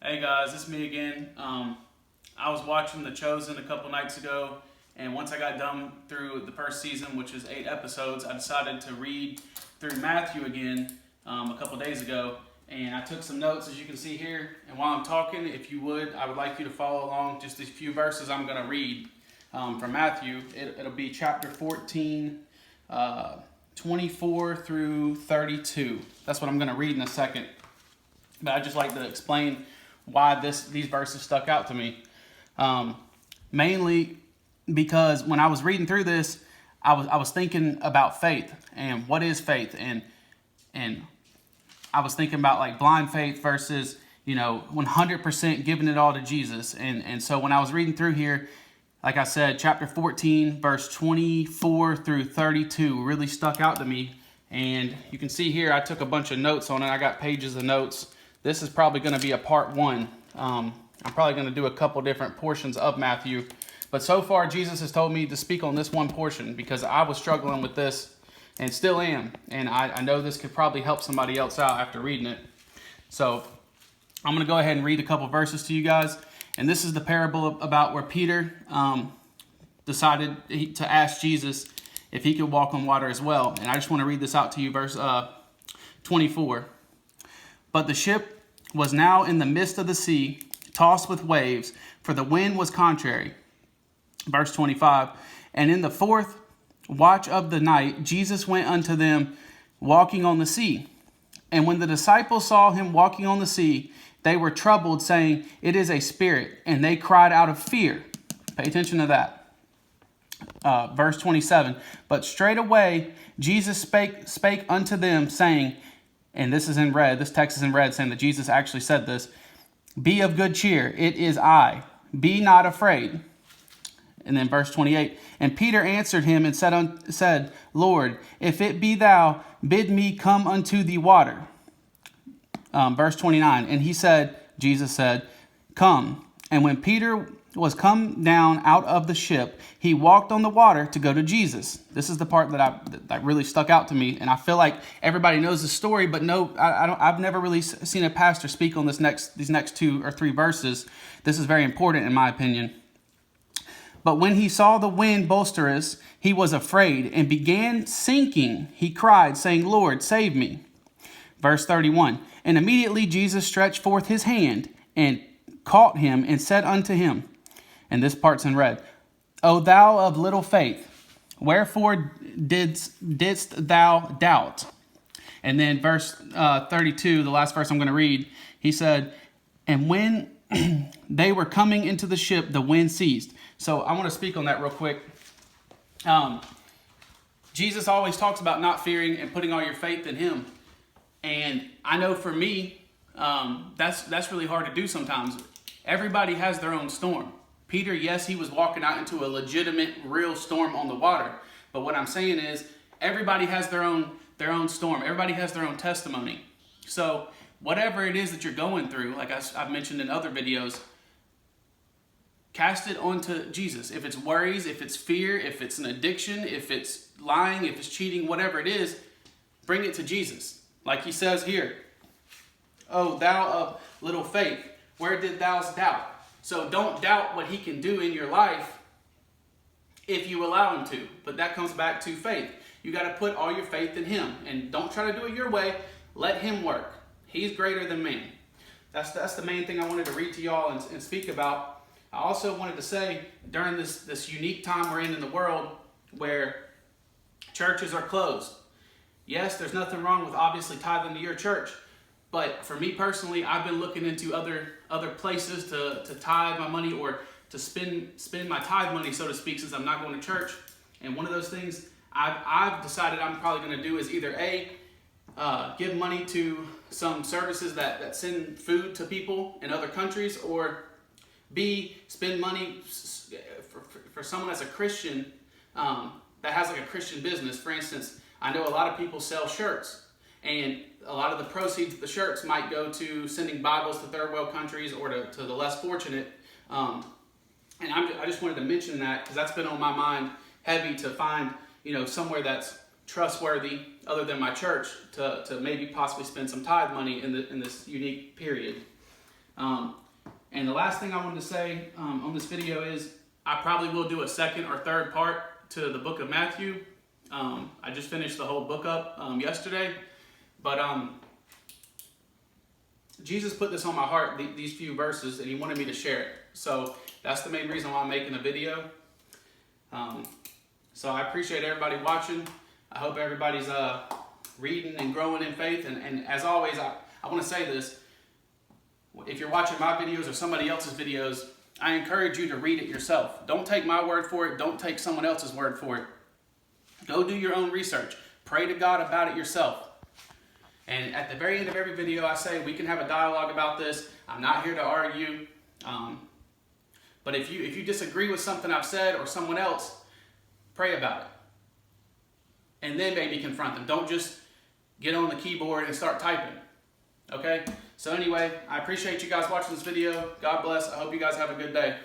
Hey guys, it's me again. I was watching The Chosen a couple nights ago, and once I got done through the first season, which is 8 episodes, I decided to read through Mathew again a couple days ago, and I took some notes, as you can see here. And while I'm talking, if you would, I would like you to follow along just these few verses I'm going to read from Mathew. It'll be chapter 14, 24 through 32. That's what I'm going to read in a second. But I'd just like to explain why these verses stuck out to me. Mainly because when I was reading through this, I was thinking about faith and what is faith, and I was thinking about like blind faith versus 100% giving it all to Jesus. And so when I was reading through here, like I said, chapter 14, verse 24 through 32 really stuck out to me. And you can see here, I took a bunch of notes on it. I got pages of notes. This is probably going to be a part 1. I'm probably going to do a couple different portions of Mathew. But so far, Jesus has told me to speak on this one portion because I was struggling with this and still am. And I know this could probably help somebody else out after reading it. So I'm going to go ahead and read a couple verses to you guys. And this is the parable about where Peter decided to ask Jesus if he could walk on water as well. And I just want to read this out to you, verse 24. But the ship was now in the midst of the sea, tossed with waves, for the wind was contrary. Verse 25. And in the fourth watch of the night, Jesus went unto them walking on the sea. And when the disciples saw him walking on the sea, they were troubled, saying, It is a spirit. And they cried out of fear. Pay attention to that. Verse 27. But straightway Jesus spake unto them, saying, and this is in red, this text is in red, saying that Jesus actually said this, Be of good cheer, it is I, be not afraid. And then verse 28, And Peter answered him and said, Lord, if it be thou, bid me come unto the water. Verse 29, and Jesus said, Come. And when Peter was come down out of the ship, he walked on the water to go to Jesus. This is the part that really stuck out to me, and I feel like everybody knows the story, but I've never really seen a pastor speak on these next 2 or 3 verses. This is very important in my opinion. But when he saw the wind boisterous, he was afraid and began sinking. He cried, saying, Lord, save me. Verse 31, and immediately Jesus stretched forth his hand and caught him and said unto him, and this part's in red, O thou of little faith, wherefore didst thou doubt? And then verse 32, the last verse I'm going to read, he said, and when they were coming into the ship, the wind ceased. So I want to speak on that real quick. Jesus always talks about not fearing and putting all your faith in him. And I know for me, that's really hard to do sometimes. Everybody has their own storm. Peter, yes, he was walking out into a legitimate, real storm on the water. But what I'm saying is, everybody has their own storm. Everybody has their own testimony. So whatever it is that you're going through, like I've mentioned in other videos, cast it onto Jesus. If it's worries, if it's fear, if it's an addiction, if it's lying, if it's cheating, whatever it is, bring it to Jesus. Like he says here, O thou of little faith, where did thou doubt? So don't doubt what he can do in your life if you allow him to. But that comes back to faith. You got to put all your faith in him. And don't try to do it your way. Let him work. He's greater than man. That's the main thing I wanted to read to y'all and speak about. I also wanted to say, during this unique time we're in the world where churches are closed. Yes, there's nothing wrong with obviously tithing to your church. But for me personally, I've been looking into other places to tithe my money or to spend my tithe money, so to speak, since I'm not going to church. And one of those things I've decided I'm probably going to do is either A, give money to some services that send food to people in other countries, or B, spend money for someone that's a Christian that has like a Christian business. For instance, I know a lot of people sell shirts. And a lot of the proceeds of the shirts might go to sending Bibles to third world countries or to the less fortunate. And I just wanted to mention that because that's been on my mind heavy to find, somewhere that's trustworthy other than my church to maybe possibly spend some tithe money in this unique period. And the last thing I wanted to say on this video is I probably will do a second or third part to the book of Matthew. I just finished the whole book up yesterday, but Jesus put this on my heart, these few verses, and he wanted me to share it. So that's the main reason why I'm making the video. So I appreciate everybody watching. I hope everybody's reading and growing in faith. And as always, I want to say this. If you're watching my videos or somebody else's videos, I encourage you to read it yourself. Don't take my word for it. Don't take someone else's word for it. Go do your own research. Pray to God about it yourself. And at the very end of every video, I say we can have a dialogue about this. I'm not here to argue. But if you disagree with something I've said or someone else, pray about it. And then maybe confront them. Don't just get on the keyboard and start typing. Okay? So anyway, I appreciate you guys watching this video. God bless. I hope you guys have a good day.